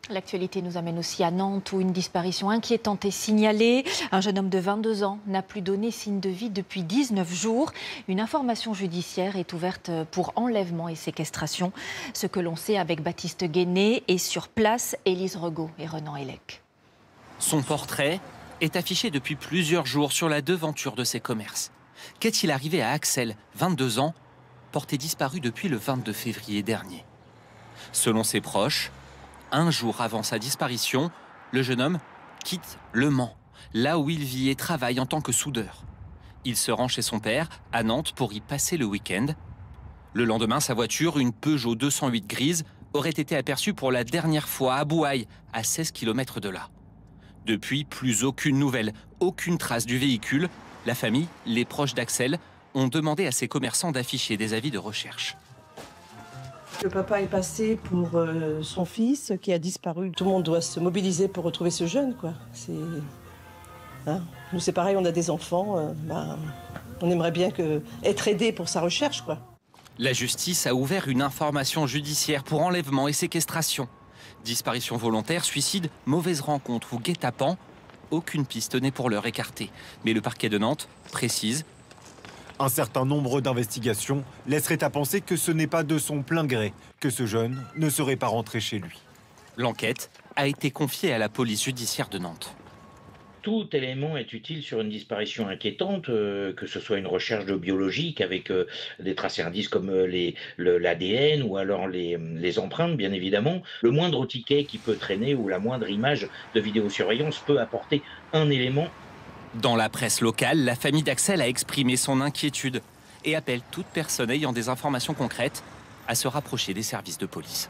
L'actualité nous amène aussi à Nantes où une disparition inquiétante est signalée. Un jeune homme de 22 ans n'a plus donné signe de vie depuis 19 jours. Une information judiciaire est ouverte pour enlèvement et séquestration. Ce que l'on sait avec Baptiste Guéné et sur place, Élise Regaud et Renan Hélec. Son portrait est affiché depuis plusieurs jours sur la devanture de ses commerces. Qu'est-il arrivé à Axel, 22 ans, porté disparu depuis le 22 février dernier? Selon ses proches, un jour avant sa disparition, le jeune homme quitte Le Mans, là où il vit et travaille en tant que soudeur. Il se rend chez son père, à Nantes, pour y passer le week-end. Le lendemain, sa voiture, une Peugeot 208 grise, aurait été aperçue pour la dernière fois à Bouaille, à 16 km de là. Depuis, plus aucune nouvelle, aucune trace du véhicule. La famille, les proches d'Axel, ont demandé à ses commerçants d'afficher des avis de recherche. Le papa est passé pour son fils qui a disparu. Tout le monde doit se mobiliser pour retrouver ce jeune, quoi. Nous, c'est pareil, on a des enfants. On aimerait bien être aidé pour sa recherche, quoi. La justice a ouvert une information judiciaire pour enlèvement et séquestration. Disparition volontaire, suicide, mauvaise rencontre ou guet-apens. Aucune piste n'est pour l'heure écartée. Mais le parquet de Nantes précise: un certain nombre d'investigations laisseraient à penser que ce n'est pas de son plein gré que ce jeune ne serait pas rentré chez lui. L'enquête a été confiée à la police judiciaire de Nantes. Tout élément est utile sur une disparition inquiétante, que ce soit une recherche de biologique avec des tracés indices comme l'ADN ou alors les empreintes, bien évidemment. Le moindre ticket qui peut traîner ou la moindre image de vidéosurveillance peut apporter un élément. Dans la presse locale, la famille d'Axel a exprimé son inquiétude et appelle toute personne ayant des informations concrètes à se rapprocher des services de police.